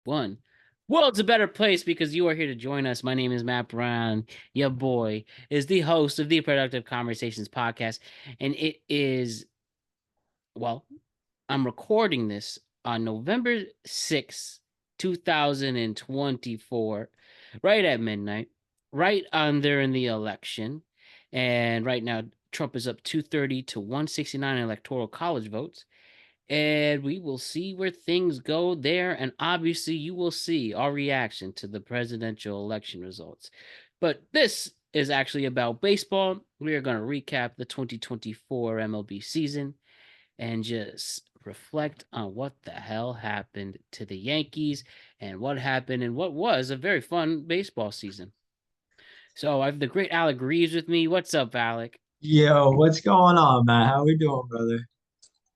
one. World's a better place because you are here to join us. My name is Matt Brown. Your boy is the host of the Productive Conversations podcast. And it is, well, I'm recording this on November 6th, 2024, right at midnight, right on there in the election. And right now, Trump is up 230 to 169 electoral college votes. And we will see where things go there. And obviously, you will see our reaction to the presidential election results. But this is actually about baseball. We are going to recap the 2024 MLB season and just reflect on what the hell happened to the Yankees and what happened in what was a very fun baseball season. So I have the great Alec Reeves with me. What's up, Alec? Yo, what's going on, Matt? How we doing, brother?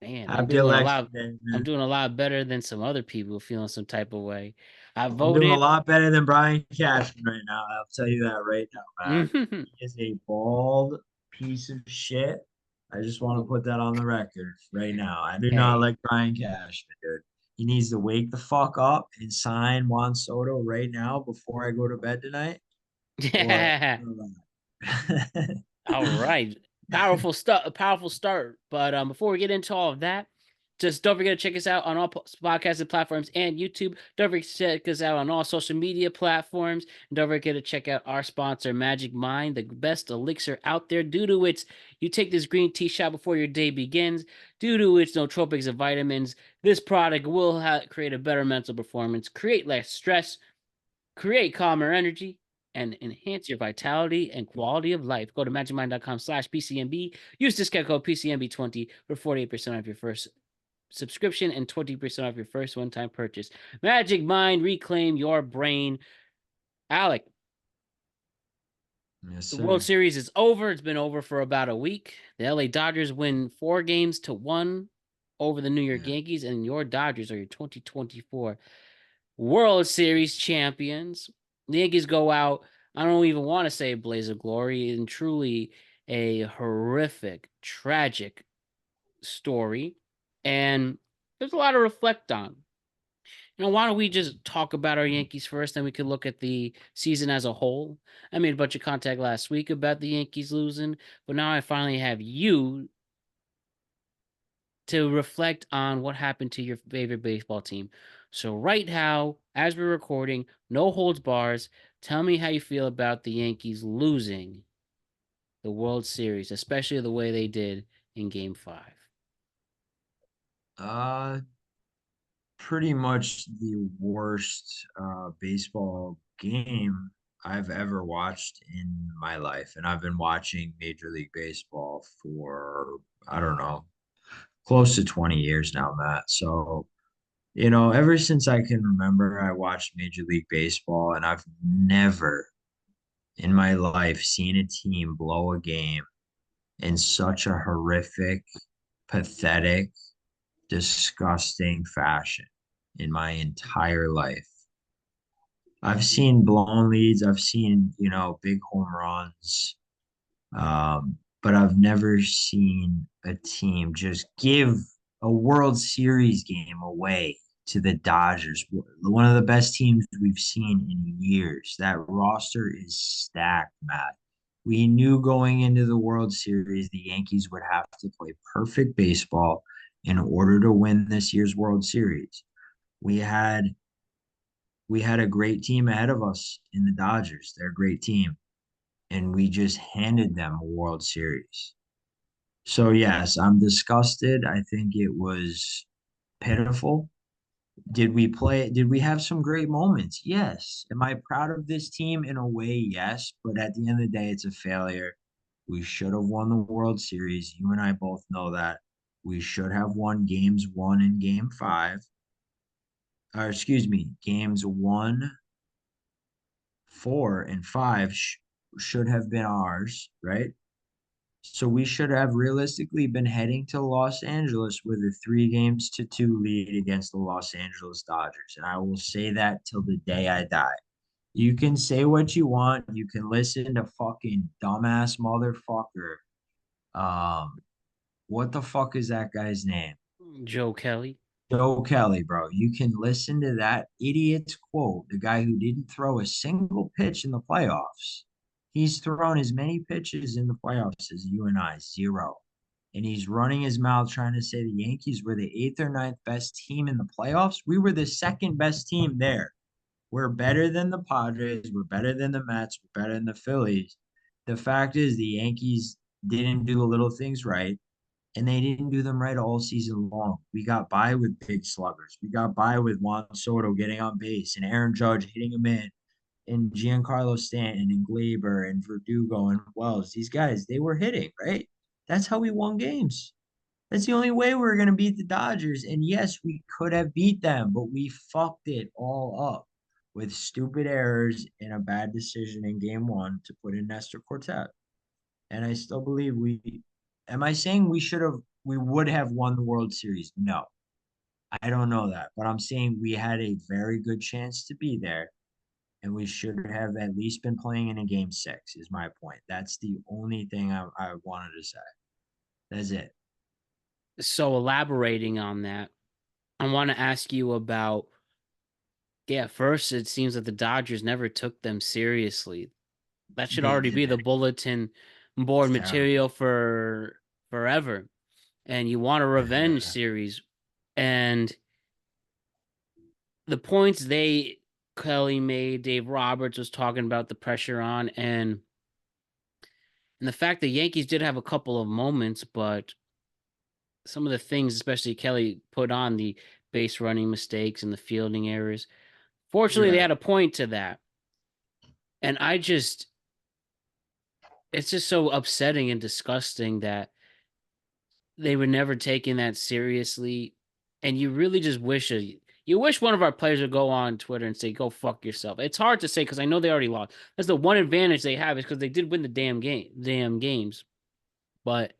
Man, I'm Happy doing a election lot. day, I'm man. doing a lot better than some other people feeling some type of way. I I'm doing a voted. lot better than Brian Cashman right now. I'll tell you that right now, Matt. Mhm. He is a bald piece of shit. I just want to put that on the record right now. I do not Hey. like Brian Cashman, dude. He needs to wake the fuck up and sign Juan Soto right now before I go to bed tonight. Or Yeah. All right. Powerful stuff, a powerful start. But before we get into all of that, just don't forget to check us out on all podcasting platforms and YouTube. Don't forget to check us out on all social media platforms. And don't forget to check out our sponsor, Magic Mind, the best elixir out there. Due to its, you take this green tea shot before your day begins. Due to its nootropics and vitamins, this product will create a better mental performance, create less stress, create calmer energy, and enhance your vitality and quality of life. Go to magicmind.com/PCMB. Use discount code PCMB20 for 48% off your first subscription and 20% off your first one-time purchase. Magic Mind, reclaim your brain. Alec, Yes, the World sir. Series is over. It's been over for about a week. The LA Dodgers win 4 games to 1 over the New York Yeah. Yankees, and your Dodgers are your 2024 World Series champions. The Yankees go out. I don't even want to say a blaze of glory, and truly a horrific, tragic story. And there's a lot to reflect on. Why don't we just talk about our Yankees first, then we could look at the season as a whole. I made a bunch of contact last week about the Yankees losing, but now I finally have you to reflect on what happened to your favorite baseball team. So, right now, as we're recording, no holds bars, tell me how you feel about the Yankees losing the World Series, especially the way they did in Game 5. Uh, Pretty much the worst baseball game I've ever watched in my life. And I've been watching Major League Baseball for, I don't know, close to 20 years now, Matt. So, ever since I can remember, I watched Major League Baseball, and I've never in my life seen a team blow a game in such a horrific, pathetic, disgusting fashion in my entire life. I've seen blown leads, I've seen, big home runs, but I've never seen a team just give a World Series game away to the Dodgers, one of the best teams we've seen in years. That roster is stacked, Matt. We knew going into the World Series, the Yankees would have to play perfect baseball in order to win this year's World Series. We had we had a great team ahead of us in the Dodgers. They're a great team, and we just handed them a World Series. So yes, I'm disgusted. I think it was pitiful. Did we have some great moments? Yes. Am I proud of this team? In a way, yes. But at the end of the day, it's a failure. We should have won the World Series. You and I both know that. We should have won games 1 and game 5. Or excuse me, games 1, 4, and 5 should have been ours, right? So we should have realistically been heading to Los Angeles with a 3 games to 2 lead against the Los Angeles Dodgers. And I will say that till the day I die. You can say what you want. You can listen to fucking dumbass motherfucker. Um, what the fuck is that guy's name? Joe Kelly. Joe Kelly, bro. You can listen to that idiot's quote, the guy who didn't throw a single pitch in the playoffs. He's thrown as many pitches in the playoffs as you and I, zero. And he's running his mouth trying to say the Yankees were the eighth or ninth best team in the playoffs. We were the second best team there. We're better than the Padres. We're better than the Mets. We're better than the Phillies. The fact is, the Yankees didn't do the little things right, and they didn't do them right all season long. We got by with big sluggers. We got by with Juan Soto getting on base and Aaron Judge hitting him in, and Giancarlo Stanton and Glaber and Verdugo and Wells. These guys, they were hitting, right? That's how we won games. That's the only way we were going to beat the Dodgers. And yes, we could have beat them, but we fucked it all up with stupid errors and a bad decision in game one to put in Nestor Cortez. And I still believe am I saying we would have won the World Series? No, I don't know that. But I'm saying we had a very good chance to be there. And we should have at least been playing in a game six, is my point. That's the only thing I wanted to say. That's it. So elaborating on that, I want to ask you about, yeah, first it seems that the Dodgers never took them seriously. That should They already be the didn't. bulletin board It's terrible. material for forever. And you want a revenge Yeah. series. And the points Kelly made, Dave Roberts was talking about the pressure on, and the fact the Yankees did have a couple of moments, but some of the things, especially Kelly put on the base running mistakes and the fielding errors. Fortunately, they Yeah. had a point to that. And it's just so upsetting and disgusting that they were never taking that seriously. And you really just you wish one of our players would go on Twitter and say, "Go fuck yourself." It's hard to say because I know they already lost. That's the one advantage they have is because they did win the damn games. But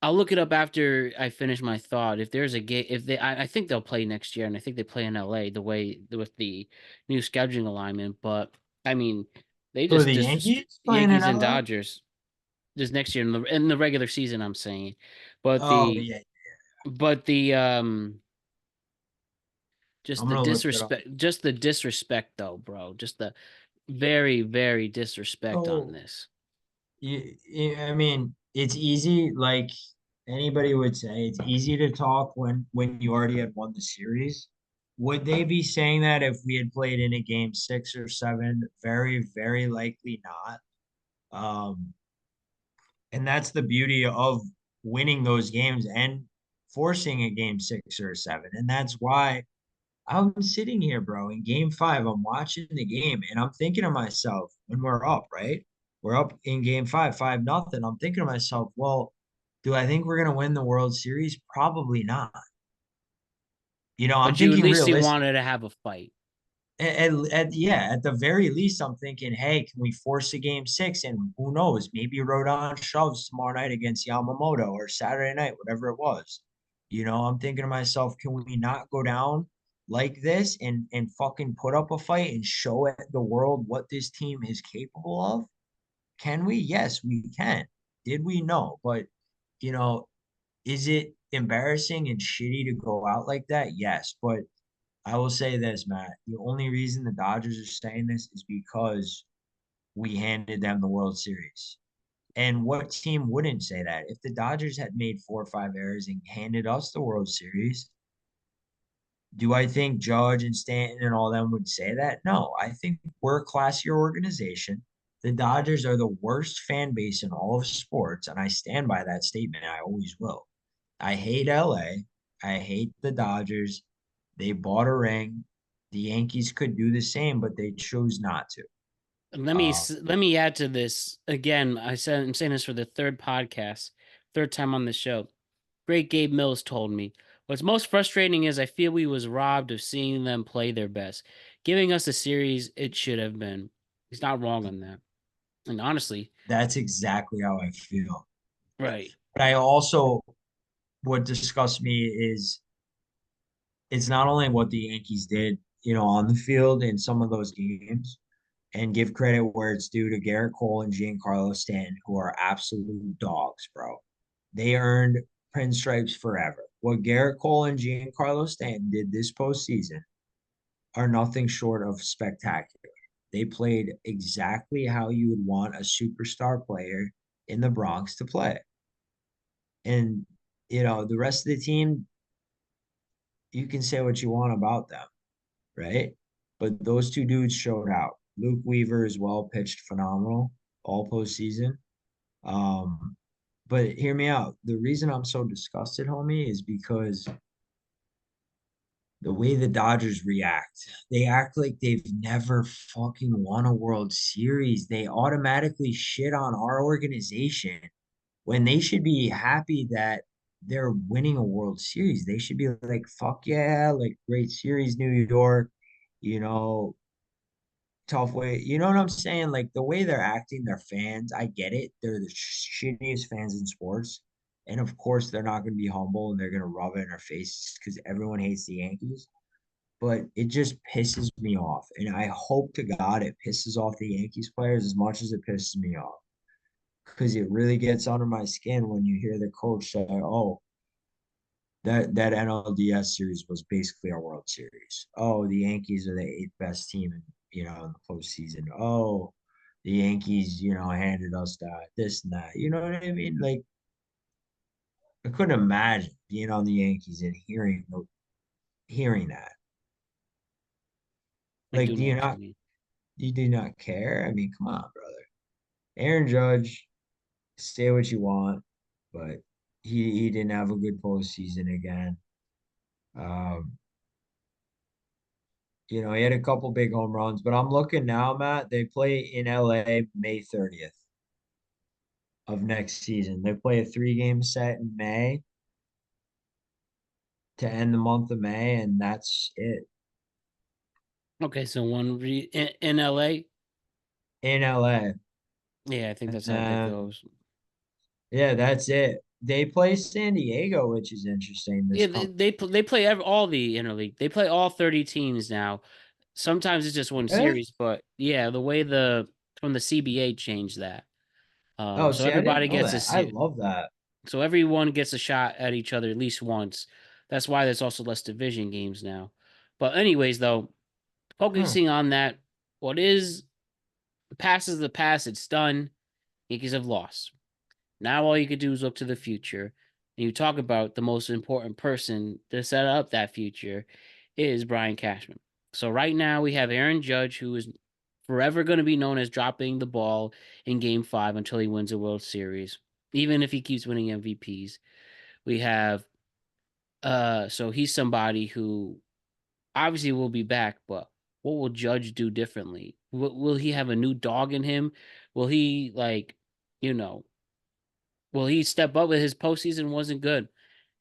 I'll look it up after I finish my thought. If there's a game, if they, I think they'll play next year, and I think they play in LA the way with the new scheduling alignment. But I mean, they Who are just the disrespect Yankees playing in Yankees and LA? Dodgers just next year in the regular season. I'm saying, but Oh the yeah. but the I'm gonna look it up. just the disrespect though, bro. Just the very very disrespect on So this. I mean, it's easy. Like anybody would say, it's easy to talk when you already had won the series. Would they be saying that if we had played in a game six or seven? Very, very likely not. And that's the beauty of winning those games and forcing a game six or seven. And that's why I'm sitting here, bro, in game five. I'm watching the game and I'm thinking to myself, when we're up, right? We're up in game five, 5-0. I'm thinking to myself, well, do I think we're going to win the World Series? Probably not. I'm But you at thinking least you realistic. wanted to have a fight. Yeah, at the very least, I'm thinking, hey, can we force a game six? And who knows, maybe Rodon shoves tomorrow night against Yamamoto or Saturday night, whatever it was. I'm thinking to myself, can we not go down like this and fucking put up a fight and show the world what this team is capable of? Can we? Yes, we can. Did we? No. But you know, is it embarrassing and shitty to go out like that? Yes, but I will say this, Matt. The only reason the Dodgers are saying this is because we handed them the World Series. And what team wouldn't say that? If the Dodgers had made 4 or 5 errors and handed us the World Series, do I think Judge and Stanton and all them would say that? No, I think we're a classier organization. The Dodgers are the worst fan base in all of sports, and I stand by that statement. I always will. I hate LA. I hate the Dodgers. They bought a ring. The Yankees could do the same, but they chose not to. Let me add to this again. I'm saying this for the third podcast, third time on the show. Great Gabe Mills told me, "What's most frustrating is I feel we was robbed of seeing them play their best, giving us a series it should have been." He's not wrong on that. And honestly, That's exactly how I feel. right. But I also, what disgusts me is it's not only what the Yankees did, on the field in some of those games, and give credit where it's due to Garrett Cole and Giancarlo Stanton, who are absolute dogs, bro. They earned pinstripes forever. what Garrett Cole and Giancarlo Stanton did this postseason are nothing short of spectacular. They played exactly how you would want a superstar player in the Bronx to play. And, the rest of the team, you can say what you want about them, right? But those two dudes showed out. Luke Weaver is well pitched, phenomenal all postseason. Um, but hear me out. The reason I'm so disgusted, homie, is because the way the Dodgers react, they act like they've never fucking won a World Series. They automatically shit on our organization when they should be happy that they're winning a World Series. They should be like, fuck yeah, like great series, New York, you know, tough way. You know what I'm saying? Like the way they're acting, their fans, I get it. They're the shittiest fans in sports. And of course, they're not going to be humble and they're going to rub it in our faces because everyone hates the Yankees. But it just pisses me off. And I hope to God it pisses off the Yankees players as much as it pisses me off. Because it really gets under my skin when you hear the coach say, oh, that NLDS series was basically our World Series. Oh, the Yankees are the eighth best team in the postseason. Oh, the Yankees, handed us that, this and that. You know what I mean? Like I couldn't imagine being on the Yankees and hearing that. I Like, do know what you mean. you do not care? I mean, come on, brother. Aaron Judge, say what you want, but he didn't have a good postseason again. Um, he had a couple big home runs, but I'm looking now, Matt. They play in LA May 30th of next season. They play a 3-game set in May to end the month of May, and that's it Okay, so in LA. in LA. Yeah, I think And that's how that then, goes. yeah, that's it. They play San Diego, which is interesting. Yeah, This they come, they, pl- they play all the interleague. They play all 30 teams now. Sometimes it's just one really? series, but yeah, the way the from the CBA changed that. Oh, So see, I didn't everybody know gets that. I love that. so everyone gets a shot at each other at least once. That's why there's also less division games now. But anyways, though, Huh. focusing on that, what is the past is the past. It's done. Yankees have lost. Now all you could do is look to the future. And you talk about the most important person to set up that future is Brian Cashman. So right now we have Aaron Judge, who is forever going to be known as dropping the ball in Game 5 until he wins a World Series, even if he keeps winning MVPs. We have so he's somebody who obviously will be back, but what will Judge do differently? Will he have a new dog in him? Will he you know, will he step up? With his postseason wasn't good,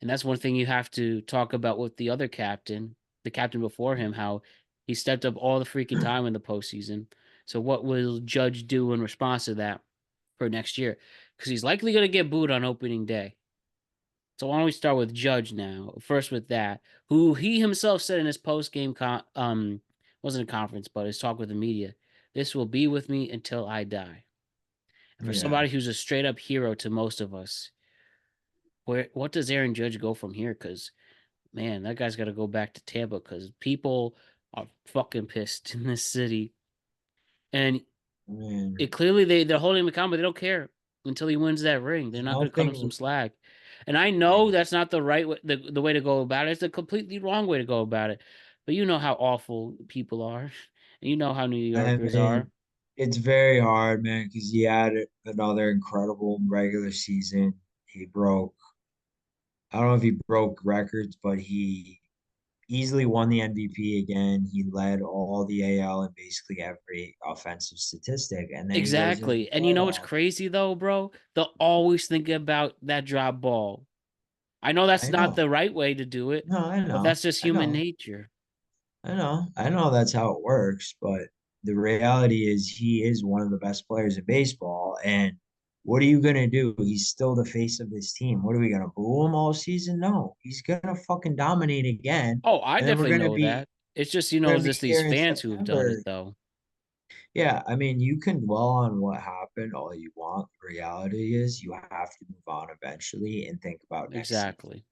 and that's one thing you have to talk about with the other captain, the captain before him, how he stepped up all the freaking time in the postseason. So what will Judge do in response to that for next year? Because he's likely going to get booed on opening day. So why don't we start with Judge now? First with that, who he himself said in his post game wasn't a conference, but his talk with the media. This will be with me until I die. And for Yeah. somebody who's a straight up hero to most of us, what does Aaron Judge go from here? Because man, that guy's got to go back to Tampa because people are fucking pissed in this city, and I mean, it clearly they're holding him accountable. They don't care until he wins that ring. They're there's not going to cut him nothing. some slack. And I know Yeah. that's not the right way, the way to go about it. It's the completely wrong way to go about it. But you know how awful people are, and you know how New I Yorkers are. mean, it's very hard, man, because he had another incredible regular season. He broke, I don't know if he broke records, but he easily won the MVP again. He led all the AL in basically every offensive statistic. And then he goes into the Exactly. And you know what's playoffs. crazy though, bro? They'll always think about that drop ball. I know that's I not know. the right way to do it, No, I but know. that's just I human know. nature. I know that's how it works, but the reality is he is one of the best players in baseball. And what are you gonna do? He's still the face of this team. What are we gonna boo him all season? No, he's gonna fucking dominate again. Oh, I And then definitely know that. It's just, we're gonna just be these here in fans who have done it September. though. Yeah, I mean, you can dwell on what happened all you want. The reality is you have to move on eventually and think about next season. Exactly.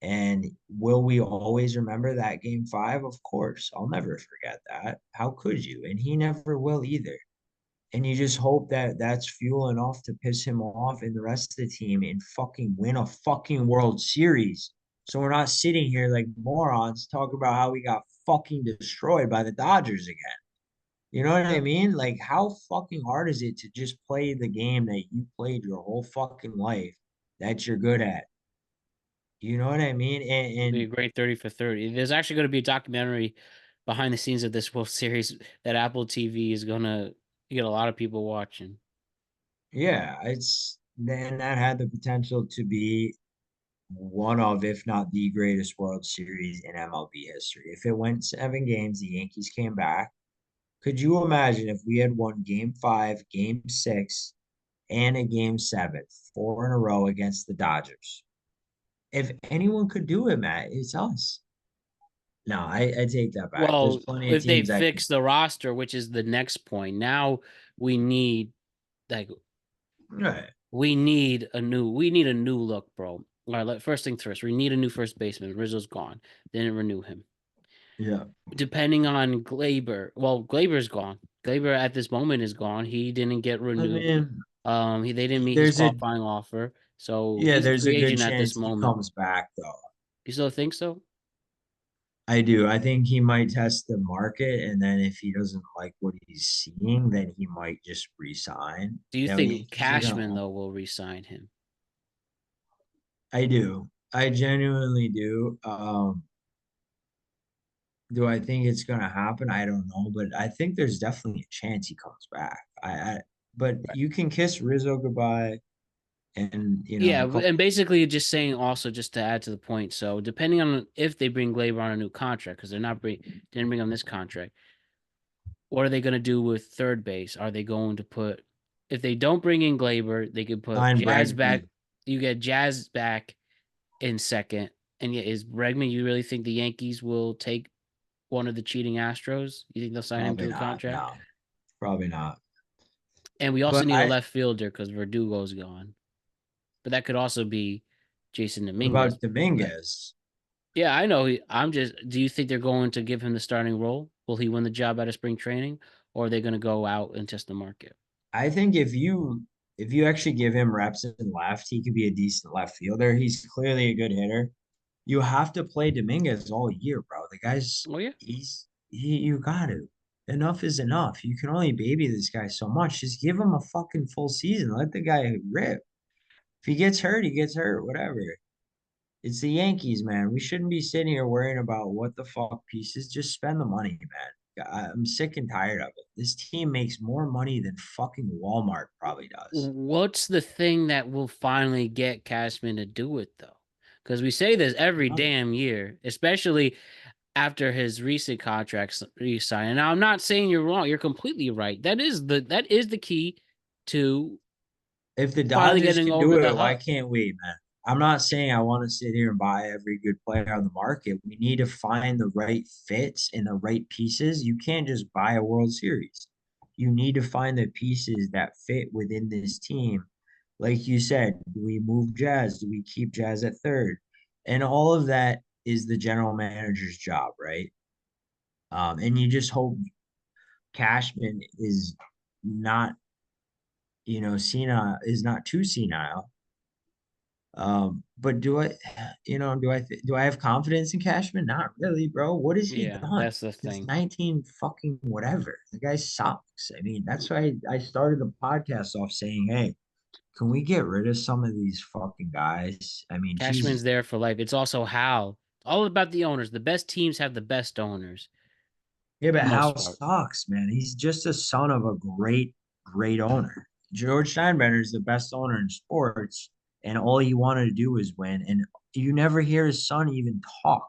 And will we always remember that game five? Of course. I'll never forget that. How could you? And he never will either. And you just hope that that's fuel enough to piss him off and the rest of the team and fucking win a fucking World Series. So we're not sitting here like morons talking about how we got fucking destroyed by the Dodgers again. You know what I mean? Like, how fucking hard is it to just play the game that you played your whole fucking life that you're good at? You know what I mean? It'll be a And great 30 for 30. There's actually going to be a documentary behind the scenes of this World Series that Apple TV is going to get a lot of people watching. yeah, it's then that had the potential to be one of, if not the greatest World Series in MLB history. If it went 7 games, the Yankees came back. Could you imagine if we had won game five, game six, and a game seven, 4 in a row against the Dodgers? If anyone could do it, Matt, it's us. No, I take that back. There's Well, plenty of if they teams that can. fix the roster, which is the next point, now we need like Right. we need a new look, bro. All right, first thing first, we need a new first baseman. Rizzo's gone. They didn't renew him. Yeah. Depending on Glaber, well, Glaber's gone. Glaber at this moment is gone. He didn't get I renewed. mean, They didn't meet his there's a qualifying offer, so yeah, he's a there's a free good agent at this chance he moment. comes back though. You still think so? I do. I think he might test the market, and then if he doesn't like what he's seeing, then he might just resign. Do you Now, think Yankees are Cashman gonna. though will resign him? I do. I genuinely do. Do I think it's gonna happen? I don't know, but I think there's definitely a chance he comes back. But Right. you can kiss Rizzo goodbye, and Yeah, a couple. and basically just saying also just to add to the point. So depending on if they bring Glaber on a new contract, because didn't bring on this contract, what are they going to do with third base? Are they going to put if they don't bring in Glaber, they could put Sign Jazz back. Bregman. You get Jazz back in second, and yet is Bregman? You really think the Yankees will take one of the cheating Astros? You think they'll sign him Probably to a not. contract? No, probably not. And we also But need a I. left fielder because Verdugo's gone. But that could also be Jason What Dominguez. about But Dominguez? yeah, I know. I'm just. Do you think they're going to give him the starting role? Will he win the job out of spring training, or are they going to go out and test the market? I think if you actually give him reps in left, he could be a decent left fielder. He's clearly a good hitter. You have to play Dominguez all year, bro. The guy's Oh yeah, you got to. Enough is enough. You can only baby this guy so much. Just give him a fucking full season. Let the guy rip. If he gets hurt, he gets hurt. Whatever. It's the Yankees, man. We shouldn't be sitting here worrying about what the fuck pieces. Just spend the money, man. I'm sick and tired of it. This team makes more money than fucking Walmart probably does. what's the thing that will finally get Cashman to do it though? Because we say this every Nothing. damn year, especially after his recent contracts re-sign. And now I'm not saying you're wrong. You're completely right. That is the key to If the finally Dodgers getting can over do the it, why hump. can't we, man? I'm not saying I want to sit here and buy every good player on the market. We need to find the right fits and the right pieces. You can't just buy a World Series. You need to find the pieces that fit within this team. Like you said, do we move Jazz? Do we keep Jazz at third? And all of that is the general manager's job, right? And you just hope Cashman is not, senile, is not too senile. But do I have confidence in Cashman? Not really, bro. What has he Yeah, done that's the since thing. 19 fucking whatever? The guy sucks. I mean, that's why I started the podcast off saying, hey, can we get rid of some of these fucking guys? I mean, Jesus. Cashman's there for life. It's also Hal. All about the owners. The best teams have the best owners Yeah, for but the Hal most part. sucks, man. He's just a son of a great, great owner. George Steinbrenner is the best owner in sports, and all he wanted to do was win. And you never hear his son even talk.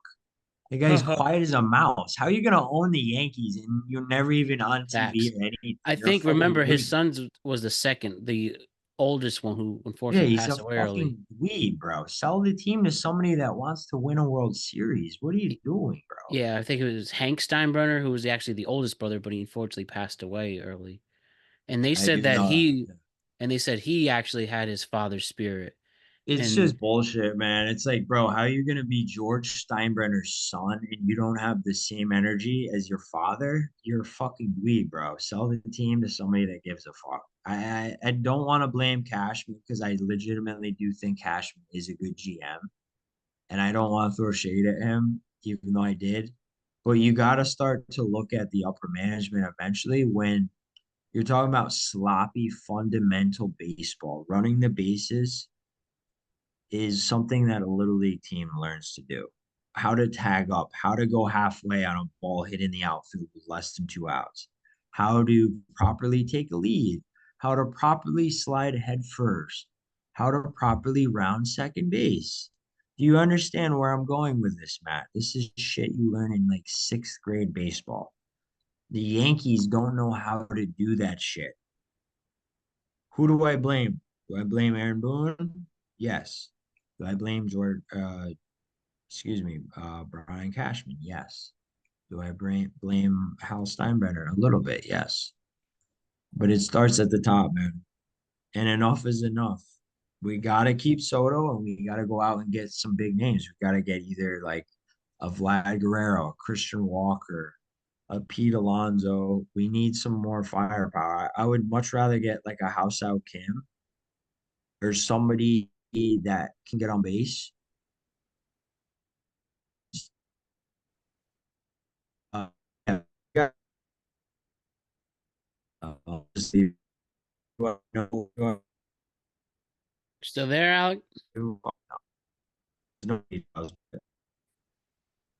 The guy's quiet as a mouse. How are you gonna own the Yankees and you're never even on TV Facts. or anything? I You're a think fucking remember his dweeb. son's was the second, the oldest one who Yeah, unfortunately he's a passed away early. fucking dweeb, bro. Sell the team to somebody that wants to win a World Series. What are you doing, bro? Yeah, I think it was Hank Steinbrenner who was actually the oldest brother, but he unfortunately passed away early. And they I said do that know that. he actually had his father's spirit. It's And just bullshit, man. It's like, bro, how are you gonna be George Steinbrenner's son and you don't have the same energy as your father? You're a fucking dweeb, bro. Sell the team to somebody that gives a fuck. I don't want to blame Cashman because I legitimately do think Cashman is a good GM, and I don't want to throw shade at him, even though I did. But you got to start to look at the upper management eventually when you're talking about sloppy, fundamental baseball, running the bases is something that a little league team learns to do. How to tag up, how to go halfway on a ball hit in the outfield with less than 2 outs, how to properly take a lead, how to properly slide head first, how to properly round second base. Do you understand where I'm going with this, Matt? This is shit you learn in like sixth grade baseball. The Yankees don't know how to do that shit. Who do I blame? Do I blame Aaron Boone? Yes. Do I blame Brian Cashman? Yes. Do I blame Hal Steinbrenner? A little bit, yes. But it starts at the top, man. And enough is enough. We got to keep Soto and we got to go out and get some big names. We got to get either like a Vlad Guerrero, a Christian Walker, a Pete Alonso. We need some more firepower. I would much rather get like a House Out Kim or somebody that can get on base. Yeah, yeah. Just leave. No, still there, Alec? nobody does.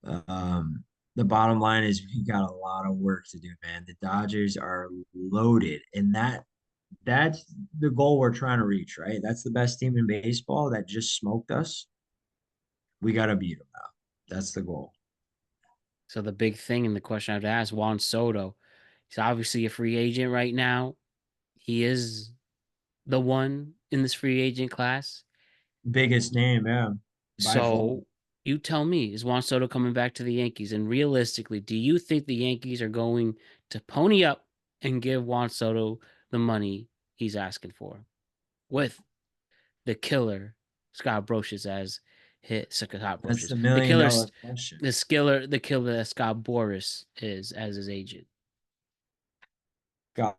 The bottom line is we got a lot of work to do, man. The Dodgers are loaded, and that's the goal we're trying to reach, right? That's the best team in baseball that just smoked us. We got to beat them now. That's the goal. So the big thing and the question I have to ask Juan Soto. He's obviously a free agent right now. He is the one in this free agent class. Biggest name, yeah, by far. So you tell me, is Juan Soto coming back to the Yankees? And realistically, do you think the Yankees are going to pony up and give Juan Soto the money he's asking for with the killer Scott Brocious as hit Scott That's Brocious, the the million killer, dollar question. the killer that Scott Boris is as his agent? God,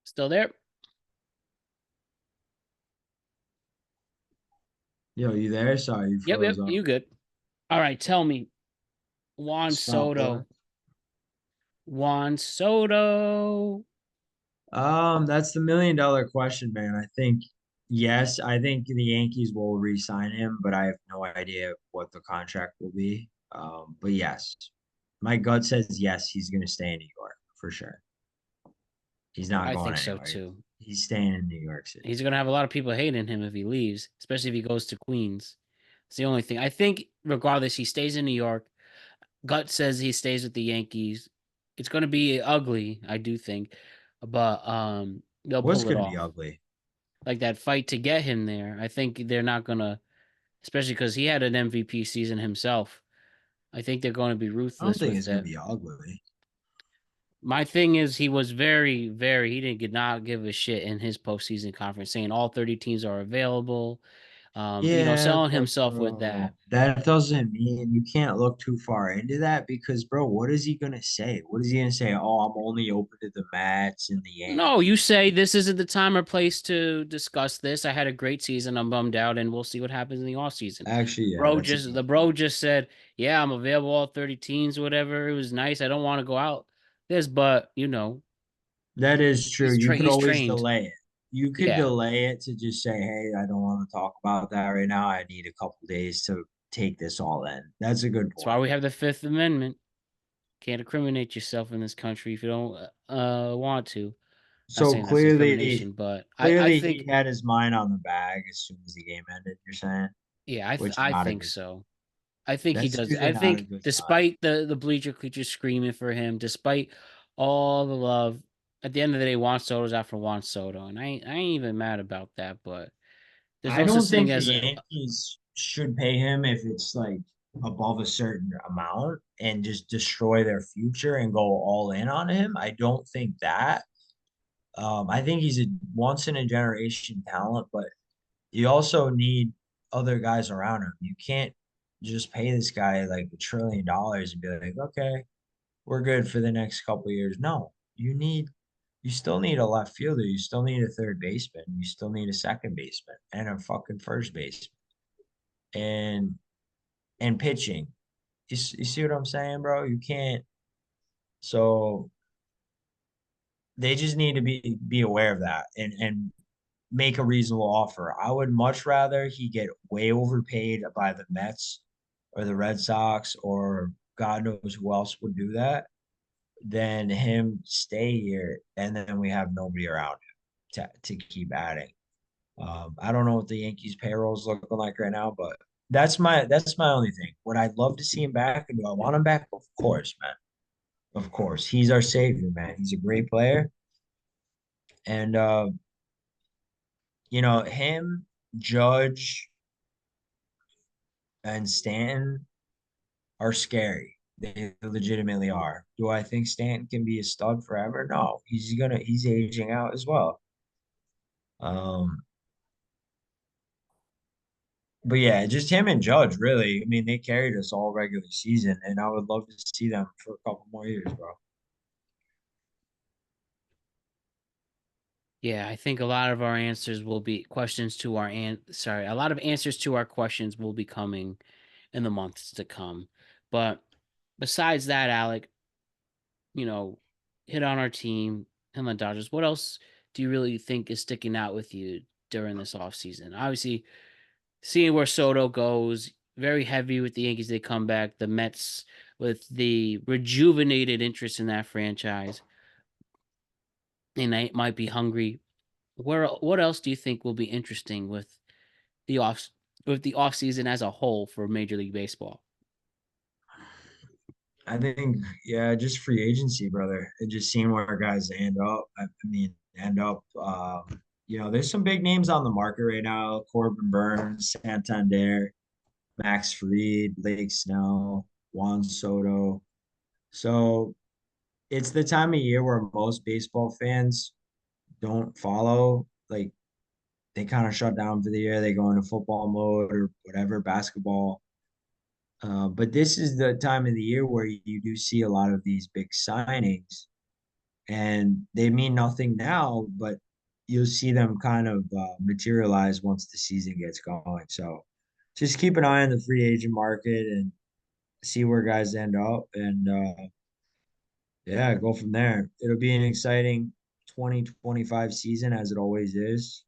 Still there? yo, you there? Sorry, you Yep, froze yep, up. you good. All right, tell me, Juan Scott Boras. Soto. Juan Soto. That's the million dollar question, man. I think yes, I think the Yankees will re-sign him, but I have no idea what the contract will be. But yes, my gut says yes, he's going to stay in New York for sure. He's not I going think so anywhere. too. He's staying in New York City. He's gonna have a lot of people hating him if he leaves, especially if he goes to Queens. It's the only thing. I think regardless, he stays in New York. Gut says he stays with the Yankees. It's gonna be ugly, I do think, but they'll What's pull it going to be off. ugly? Like that fight to get him there. I think they're not gonna, especially because he had an MVP season himself. I think they're going to be I don't ruthless think with it's going to it. be ugly. My thing is, he was very, very. He did not give a shit in his postseason conference, saying all 30 teams are available. Yeah, Selling but himself with that. bro, that doesn't mean you can't look too far into that because, bro, what is he gonna say? What is he gonna say? Oh, I'm only open to the Mets and the No, you Yankees. say this isn't the time or place to discuss this. I had a great season. I'm bummed out, and we'll see what happens in the off season. Actually, yeah, Bro, that's a just good the point. bro just said, "Yeah, I'm available all 30 teams, whatever. It was nice. I don't want to go out this, but That is true. he's You could he's always trained. delay it. You could Yeah, delay it to just say, "Hey, I don't want to talk about that right now. I need a couple days to take this all in." That's a good that's why point. we have the Fifth Amendment. Can't incriminate yourself in this country if you don't want to. Not So saying that's clearly, incrimination, but I clearly think he had his mind on the bag as soon as the game ended. You're saying, yeah, which is I not a think good sign. so. I think he That's does. usually I not a think good sign. despite the bleacher creatures screaming for him, despite all the love, at the end of the day, Juan Soto's out for Juan Soto, and I ain't even mad about that. But there's I no don't such thing think the as a Yankees should pay him if it's like above a certain amount and just destroy their future and go all in on him. I don't think that. I think he's a once in a generation talent, but you also need other guys around him. You can't just pay this guy like $1 trillion and be like, okay, we're good for the next couple of years. No, you still need a left fielder. You still need a third baseman. You still need a second baseman and a fucking first baseman and pitching. You see what I'm saying, bro? You can't. So they just need to be aware of that and make a reasonable offer. I would much rather he get way overpaid by the Mets or the Red Sox or God knows who else would do that than him stay here and then we have nobody around him to keep adding. I don't know what the Yankees payroll is looking like right now, but that's my only thing. Would I love to see him back? And do I want him back? Of course, man. Of course. He's our savior, man. He's a great player. And him, Judge, and Stanton are scary. They legitimately are. Do I think Stanton can be a stud forever? No. He's aging out as well. Um, but yeah, just him and Judge, really. I mean, they carried us all regular season, and I would love to see them for a couple more years, bro. Yeah, I think a lot of our answers will be questions to our sorry, a lot of answers to our questions will be coming in the months to come. But besides that, Alec, you know, hit on our team, him on Dodgers. What else do you really think is sticking out with you during this offseason? Obviously, seeing where Soto goes, very heavy with the Yankees. They come back. The Mets with the rejuvenated interest in that franchise, and they might be hungry. What else do you think will be interesting the off with the offseason as a whole for Major League Baseball? I think, yeah, just free agency, brother. And just seeing where guys end up. I mean, end up. There's some big names on the market right now: Corbin Burns, Santander, Max Fried, Blake Snell, Juan Soto. So it's the time of year where most baseball fans don't follow. Like they kind of shut down for the year. They go into football mode or whatever, basketball. But this is the time of the year where you do see a lot of these big signings, and they mean nothing now, but you'll see them kind of materialize once the season gets going. So just keep an eye on the free agent market and see where guys end up, and yeah, go from there. It'll be an exciting 2025 season as it always is.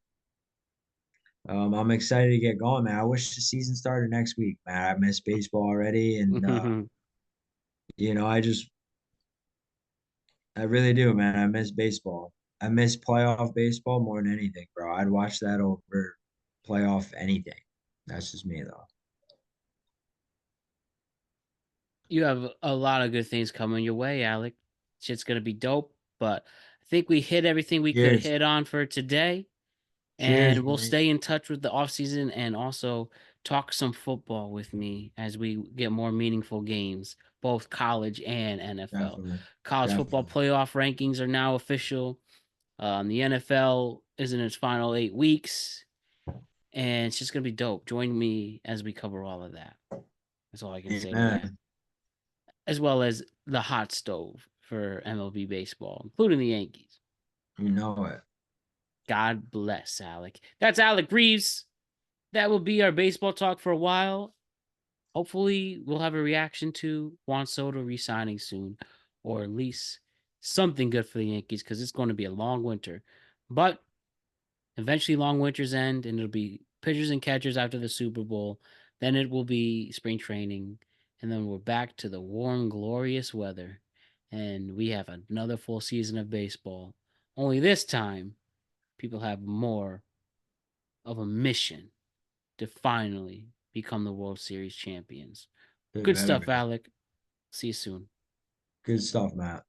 I'm excited to get going, man. I wish the season started next week, man. I miss baseball already, and you know, I really do, man. I miss baseball. I miss playoff baseball more than anything, bro. I'd watch that over playoff anything. That's just me, though. You have a lot of good things coming your way, Alec. Shit's gonna be dope. But I think we hit everything we could Cheers. hit on for today. Cheers, And we'll boys. stay in touch with the off season and also talk some football with me as we get more meaningful games, both college and NFL. Definitely. College football Definitely. playoff rankings are now official. The NFL is in its final 8 weeks, and it's just gonna be dope. Join me as we cover all of that. That's all I can say to that, Amen. as well as the hot stove for MLB baseball, including the Yankees. You know it. God bless Alec. That's Alec Reeves. That will be our baseball talk for a while. Hopefully, we'll have a reaction to Juan Soto resigning soon, or at least something good for the Yankees because it's going to be a long winter. But eventually, long winters end, and it'll be pitchers and catchers after the Super Bowl. Then it will be spring training, and then we're back to the warm, glorious weather, and we have another full season of baseball. Only this time, people have more of a mission to finally become the World Series champions. It Good better stuff, be. Alec. See you soon. Good stuff, Matt.